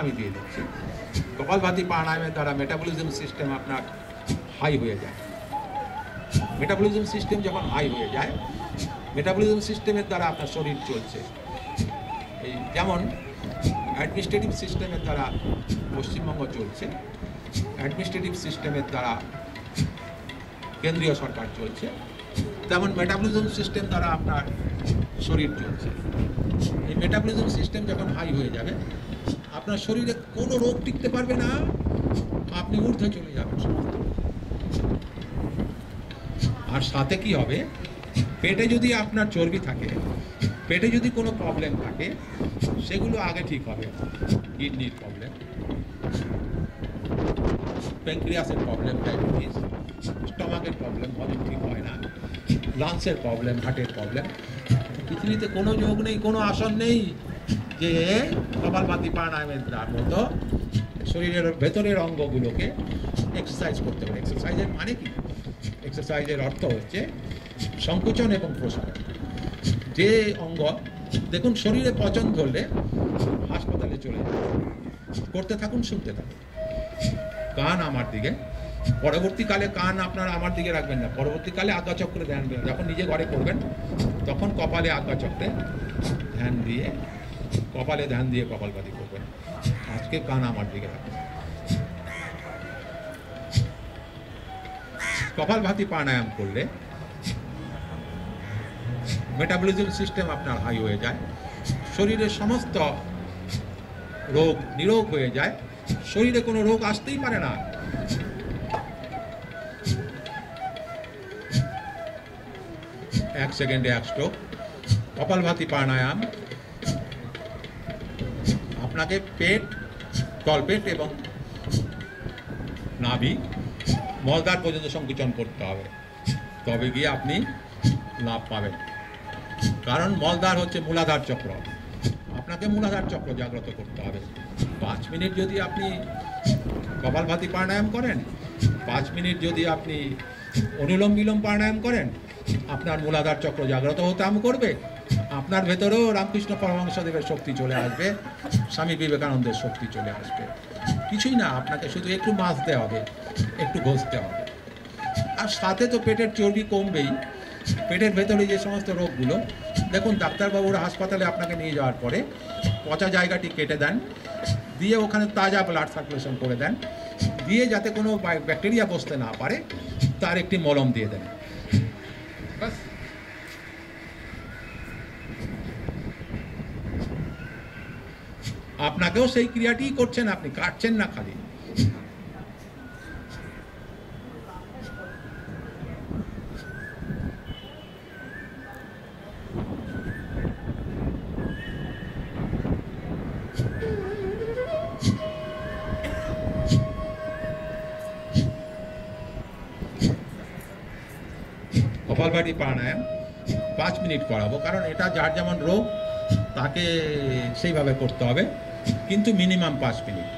আমি দিয়ে দিচ্ছি। কপালভাতি প্রাণায়ামের দ্বারা মেটাবলিজম সিস্টেম আপনার হাই হয়ে যায়। মেটাবলিজম সিস্টেম যখন হাই হয়ে যায়, মেটাবলিজম সিস্টেমের দ্বারা আপনার শরীর চলছে। এই যেমন অ্যাডমিনিস্ট্রেটিভ সিস্টেমের দ্বারা পশ্চিমবঙ্গ চলছে, অ্যাডমিনিস্ট্রেটিভ সিস্টেমের দ্বারা কেন্দ্রীয় সরকার চলছে, তেমন মেটাবলিজম সিস্টেম দ্বারা আপনার শরীর চলছে। এই মেটাবলিজম সিস্টেম যখন হাই হয়ে যাবে, আপনার শরীরে কোনো রোগ টিকতে পারবে না, আপনি ঊর্ধ্বে চলে যাবেন। আর সাথে কি হবে, পেটে যদি আপনার চর্বি থাকে, পেটে যদি কোনো প্রবলেম থাকে, সেগুলো আগে ঠিক হবে। কিডনির প্রবলেম, প্যানক্রিয়াসের প্রবলেম, ডায়াবেটিস, স্টমাকের প্রবলেম, হজম ঠিক হয় না, লাংসের প্রবলেম, হার্টের প্রবলেম। পৃথিবীতে কোনো যোগ নেই, কোনো আসন নেই যে কপালভাতি প্রাণায়ামের মতো শরীরের ভেতরের অঙ্গগুলোকে এক্সারসাইজ করতে পারে। এক্সারসাইজের মানে কি? এক্সারসাইজের অর্থ হচ্ছে সংকোচন এবং প্রসারণ। যে অঙ্গ দেখুন শরীরে পচন ধরলে হাসপাতালে চলে যান, করতে থাকুন, শুনতে থাকুন। কান আমার দিকে, পরবর্তীকালে কান আপনারা আমার দিকে রাখবেন না, পরবর্তীকালে আজ্ঞাচক্রে ধ্যান দেবেন। যখন নিজে ঘরে করবেন তখন কপালে আজ্ঞাচক্রে ধ্যান দিয়ে, কপালে ধ্যান দিয়ে কপালভাতি করবেন। আজকে কান আমার দিকে রাখবেন। কপালভাতি প্রাণায়াম করলে মেটাবলিজম সিস্টেম আপনার হাই হয়ে যায়, শরীরের সমস্ত রোগ নিরোগ হয়ে যায়, শরীরে কোনো রোগ আসতেই পারে না। এক সেকেন্ডে এক স্ট্রোক। কপালভাতি প্রাণায়াম আপনাকে পেট, তলপেট এবং নাভি, মলদ্বার পর্যন্ত সংকুচন করতে হবে, তবে গিয়ে আপনি লাভ পাবেন। কারণ মলদ্বার হচ্ছে মূলাধার চক্র, আপনাকে মূলাধার চক্র জাগ্রত করতে হবে। 5 মিনিট যদি আপনি কপালভাতি প্রাণায়াম করেন, 5 মিনিট যদি আপনি অনুলোম বিলোম প্রাণায়াম করেন, আপনার মূলাধার চক্র জাগ্রত হতে আরম্ভ করবে। আপনার ভেতরেও রামকৃষ্ণ পরমহংসদেবের শক্তি চলে আসবে, স্বামী বিবেকানন্দের শক্তি চলে আসবে। কিছুই না, আপনাকে শুধু একটু মাজতে হবে, একটু ঘষতে হবে। আর সাথে তো পেটের চর্বি কমবেই। পেটের ভেতরে যে সমস্ত রোগগুলো, দেখুন ডাক্তারবাবুরা হাসপাতালে আপনাকে নিয়ে যাওয়ার পরে পচা জায়গাটি কেটে দেন, দিয়ে ওখানে তাজা ব্লাড সার্কুলেশন করে দেন, দিয়ে যাতে কোনো ব্যাকটেরিয়া বসতে না পারে তার একটি মলম দিয়ে দেন। বাস। আপনাকেও সেই ক্রিয়াটিই করছেন, আপনি কাটছেন না খালি। কপালভাতি প্রাণায়াম 5 মিনিট করাবো, কারণ এটা যার যেমন রোগ তাকে সেইভাবে করতে হবে, কিন্তু মিনিমাম 5 মিনিট।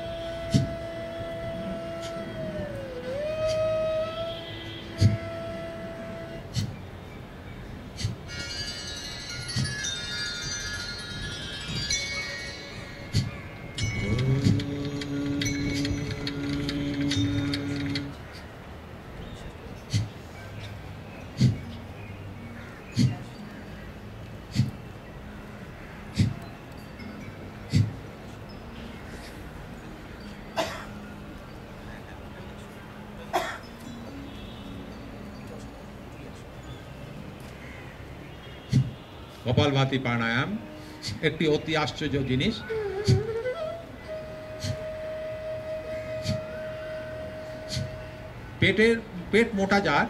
কপালভাতি প্রাণায়াম একটি অতি আশ্চর্য জিনিস। পেট মোটা যার,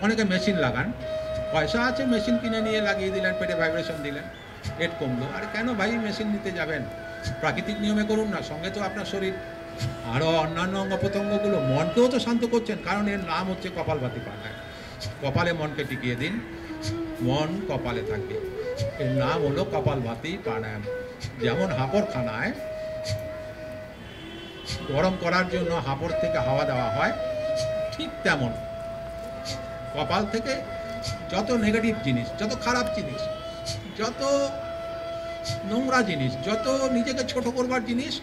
অনেকে মেশিন লাগান, পয়সা আছে মেশিন কিনে নিয়ে লাগিয়ে দিলেন, পেটে ভাইব্রেশন দিলেন, পেট কমলো। আর কেন ভাই মেশিন নিতে যাবেন? প্রাকৃতিক নিয়মে করুন না। সঙ্গে তো আপনার শরীর আরও অন্যান্য অঙ্গ প্রত্যঙ্গগুলো, মনকেও তো শান্ত করছেন, কারণ এর নাম হচ্ছে কপালভাতি প্রাণায়াম। কপালে মনকে টিকিয়ে দিন, মন কপালে থাকবে। এর নাম হলো কপালভাতি প্রাণায়াম। যেমন হাঁপড়খানায় গরম করার জন্য হাঁপড় থেকে হাওয়া দেওয়া হয়, ঠিক তেমন কপাল থেকে যত নেগেটিভ জিনিস, যত খারাপ জিনিস, যত নোংরা জিনিস, যত নিজেকে ছোট করবার জিনিস,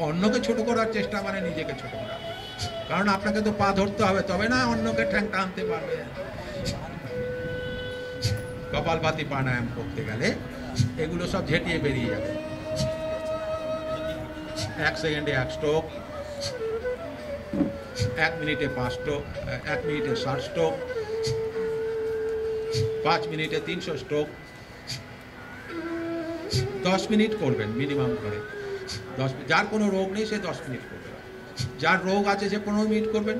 অন্যকে ছোট করার চেষ্টা মানে নিজেকে ছোট করা। কারণ আপনাকে তো পা ধরতে হবে, তবে না অন্যকে ঠ্যাং টানতে পারবে। কপালভাতি প্রাণায়াম করতে গেলে এগুলো সব ঝেঁটিয়ে বেরিয়ে যাবে। 1 সেকেন্ডে 1 স্ট্রোক, 1 মিনিটে 5 স্ট্রোক, 1 মিনিটে 60 স্ট্রোক, 5 মিনিটে 300 স্ট্রোক। 10 মিনিট করবেন মিনিমাম করে। 10, যার কোনো রোগ নেই সে 10 মিনিট করবেন, যার রোগ আছে সে 15 মিনিট করবেন,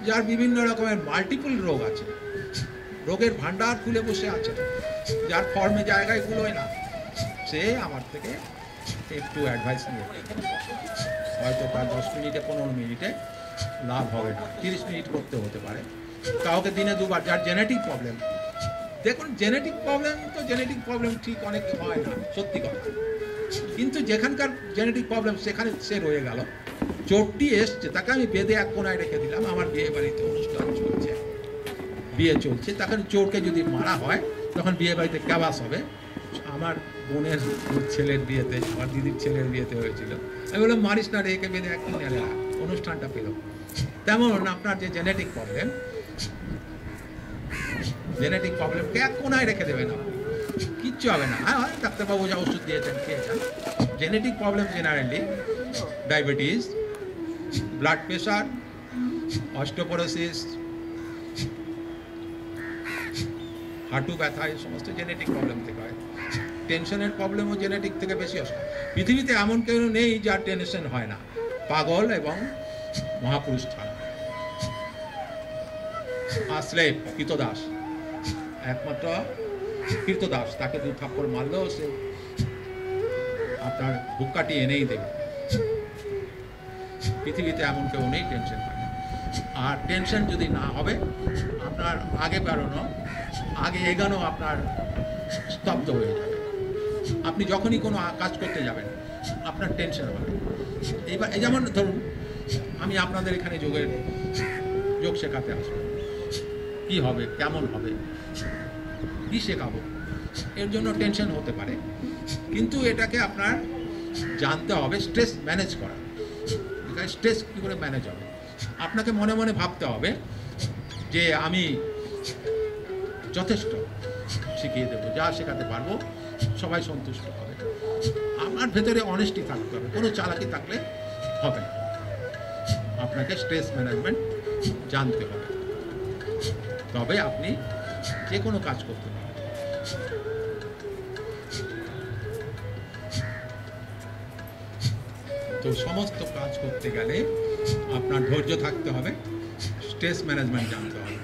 যার বিভিন্ন রকমের মাল্টিপল রোগ আছে, রোগের ভান্ডার খুলে বসে আছে, যার ফর্মে জায়গায় গুলোয় না, সে আমার থেকে একটু অ্যাডভাইস নিয়ে হয়তো তার 10 মিনিটে 15 মিনিটে লাভ হবে না, 30 মিনিট করতে হতে পারে। কাউকে দিনে 2 বার। যার জেনেটিক প্রবলেম, দেখুন জেনেটিক প্রবলেম তো জেনেটিক প্রবলেম ঠিক অনেক হয় না, সত্যি কথা, কিন্তু যেখানকার জেনেটিক প্রবলেম সেখানে সে রয়ে গেল। চোরটি এসছে, তাকে আমি বেঁধে এক কোনায় রেখে দিলাম, আমার বিয়ে বাড়িতে অনুষ্ঠান চলছে, বিয়ে চলছে, তখন চোরকে যদি মারা হয় তখন বিয়ে বাড়িতে ক্যাবাস হবে। আমার বোনের ছেলের বিয়েতে, আমার দিদির ছেলের বিয়েতে হয়েছিল, আমি বললাম মারিস না, রেখে বেঁধে এক কোনায় রাখ, অনুষ্ঠানটা পেল। তেমন আপনার যে জেনেটিক প্রবলেমকে এক কোনায় রেখে দেবেন, কিচ্ছু হবে না। হ্যাঁ, ডাক্তারবাবু যা ওষুধ দিয়েছেন খেয়েছেন। Genetic problem generally diabetes, blood pressure, osteoporosis, হাঁটু ব্যথা, এই সমস্ত জেনেটিক প্রবলেম থেকে হয়। টেনশনের প্রবলেমও জেনেটিক থেকে বেশি আসে। পৃথিবীতে এমন কেউ নেই যার টেনশন হয় না, পাগল এবং মহাপুরুষ ছাড়া। আসলে কৃতদাস, একমাত্র কৃতদাস, তাকে 2 থাপ্পড় মারলেও সে আপনার বুক কাটিয়ে এনেই দেবে। পৃথিবীতে এমন কেউ নেই টেনশন হয় না। আর টেনশন যদি না হবে, আপনার আগে বেরোনো, আগে এগানো আপনার স্তব্ধ হয়ে যাবে। আপনি যখনই কোনো কাজ করতে যাবেন আপনার টেনশন হবে। এইবার এই যেমন ধরুন আমি আপনাদের এখানে যোগ শেখাতে আসবো, কী হবে, কেমন হবে, কী শেখাবো, এর জন্য টেনশন হতে পারে, কিন্তু এটাকে আপনার জানতে হবে স্ট্রেস ম্যানেজ করা। স্ট্রেস কী করে ম্যানেজ হবে, আপনাকে মনে মনে ভাবতে হবে যে আমি যথেষ্ট শিখিয়ে দেবো, যা শেখাতে পারবো সবাই সন্তুষ্ট হবে। আমার ভেতরে অনেস্টি থাকতে হবে, কোনো চালাকি থাকলে হবে না। আপনাকে স্ট্রেস ম্যানেজমেন্ট জানতে হবে, তবে আপনি যে কোনো কাজ করতে পারবেন। তো সমস্ত কাজ করতে গেলে আপনার ধৈর্য থাকতে হবে, স্ট্রেস ম্যানেজমেন্ট জানতে হবে।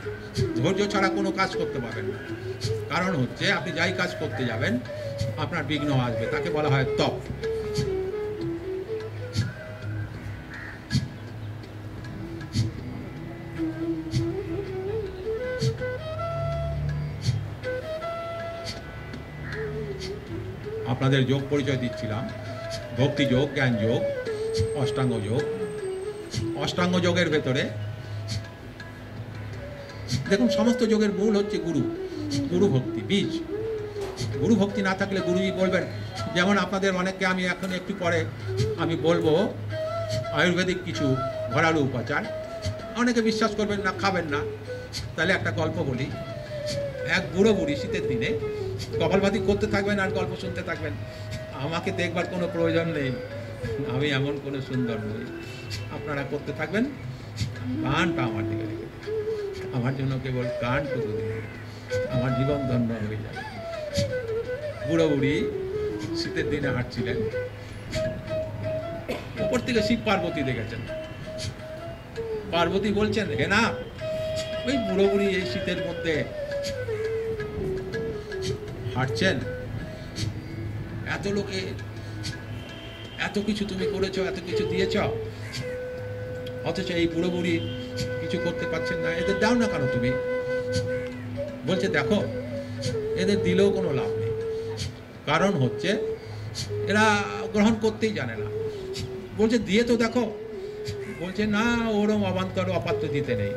ধৈর্য ছাড়া কোনো কাজ করতে পারবেন না। কারণ হচ্ছে আপনি যাই কাজ করতে যাবেন আপনার বিঘ্ন আসবে, তাকে বলা হয় তপ। আপনাদের যোগ পরিচয় দিচ্ছিলাম, ভক্তি যোগ, জ্ঞান যোগ, অষ্টাঙ্গ যোগ। অষ্টাঙ্গ যোগের ভেতরে দেখুন সমস্ত যোগের মূল হচ্ছে গুরু ভক্তি, বীজ। গুরু ভক্তি না থাকলে গুরুজি বলবেন, যেমন আপনাদের অনেককে আমি এখন একটু পরে আমি বলবো আয়ুর্বেদিক কিছু ঘরালু উপাচার, অনেকে বিশ্বাস করবেন না, খাবেন না। তাহলে একটা গল্প বলি। এক বুড়ো বুড়ি শীতের দিনে কপালভাতি করতে থাকবেন আর গল্প শুনতে থাকবেন। আমাকে দেখবার কোনো প্রয়োজন নেই, আমি এমন কোনো সুন্দর নই। আপনারা করতে থাকবেন, গানটা আমার দিকে রেখে আমার জন্য কেবল গানটুকু দিন, আমার জীবন ধন্য হয়ে যাবে। বুড়ো বুড়ি শীতের দিনে হাঁটছিলেন, উপর থেকে শিব পার্বতী দেখেছেন। পার্বতী বলছেন, হে না, ওই বুড়ো বুড়ি এই শীতের মধ্যে হাঁটছেন, এত লোকে এত কিছু তুমি করেছ, এত কিছু দিয়েছ, অথচ এই বুড়ো বুড়ি কিছু করতে পারছেন না, এদের দাও না কেন তুমি? বলছে, দেখো এদের দিলেও কোনো লাভ নেই, কারণ হচ্ছে এরা গ্রহণ করতেই জানে না। বলছে, দিয়ে তো দেখো। বলছে, না, ওরম অবান্তর অপাত্র দিতে নেই।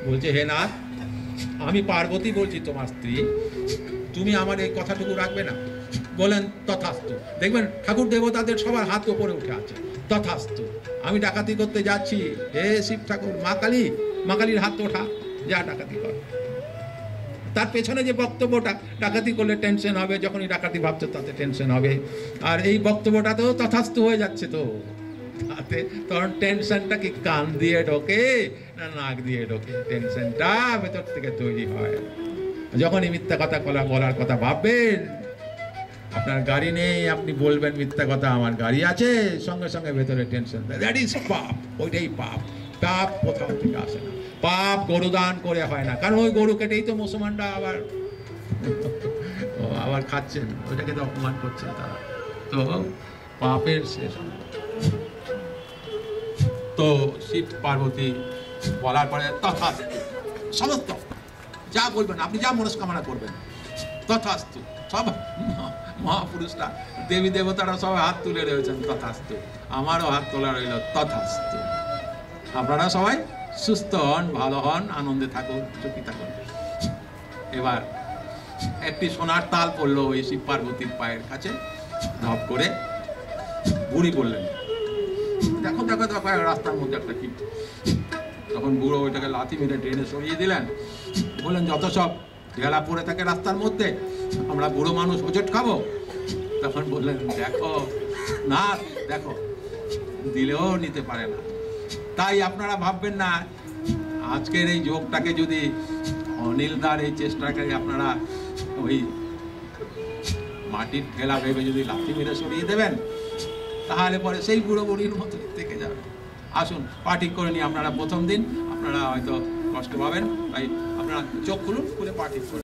বলছে, হে নাথ, আমি পার্বতী বলছি, তোমার স্ত্রী, তুমি আমার এই কথাটুকু রাখবে না? বলেন তথাস্তু। দেখবেন ঠাকুর দেবতাদের সবার হাত উপরে উঠে আছে, তথাস্তু। আমি ডাকাতি করতে যাচ্ছি, হে শিব ঠাকুর, মা কালী, মা কালীর হাত ওঠা, যা ডাকাতি কর। তার পেছনে যে বক্তব্যটা, ডাকাতি করলে টেনশন হবে, যখনই ডাকাতি ভাবছো তাতে টেনশন হবে, আর এই বক্তব্যটাতেও তথাস্তু হয়ে যাচ্ছে। তো তাতে তখন টেনশনটা কি কান দিয়ে ঢোকে না নাক দিয়ে ঢোকে? টেনশনটা ভেতর থেকে তৈরি হয়। যখনই মিথ্যা কথা বলার কথা ভাববেন, আপনার গাড়ি নেই, আপনি বলবেন মিথ্যা কথা, আমার গাড়ি আছে, সঙ্গে সঙ্গে ভেতরে টেনশন, দ্যাট ইজ পাপ। ওইটাই পাপ। পাপ কোথাও থেকে আসে না। পাপ গরু দান করে হয় না, কারণ ওই গরু কেটেই তো মুসলমানরা আবার খাচ্ছেন, ওইটাকে তো অপমান করছেন তারা। তো পাপের শেষ। তো শিব পার্বতী বলার পরে তথাস্তু, সমস্ত যা বলবেন, আপনি যা মনস্কামনা করবেন তথাস্তু। সব মহাপুরুষরা, দেবী দেবতারা সবাই হাত তুলে রয়েছেন তথাস্তু। আমারও হাত তোলা রইল তথাস্তু। আপনারা সবাই সুস্থ হন, ভালো হন, আনন্দে থাকুন, সুখী থাকুন। এবার একটি সোনার তাল পড়লো ওই শিব পার্বতীর পায়ের কাছে, ধপ করে। বুড়ি বললেন, দেখো দেখো দেখো রাস্তার মধ্যে একটা কি। তখন বুড়ো ওইটাকে লাথি মেরে ট্রেনে সরিয়ে দিলেন, বললেন যত সব ঢেলা পড়ে থাকে রাস্তার মধ্যে, আমরা বুড়ো মানুষ হোঁচট খাবো। তখন বললেন, দেখো না, দেখো দিলেও নিতে পারে না। তাই আপনারা ভাববেন না, আজকের এই যোগটাকে যদি অনিলদার এই চেষ্টাকে আপনারা ওই মাটির ঠেলা ভেবে যদি লাথি মেরে সরিয়ে দেবেন, তাহলে পরে সেই বুড়ো বুড়ির মতো থেকে যাবে। আসুন পার্টি করে নিই। আপনারা প্রথম দিন আপনারা হয়তো কষ্ট পাবেন, তাই আপনারা চোখ খুলুন, খুলে পার্টি করুন।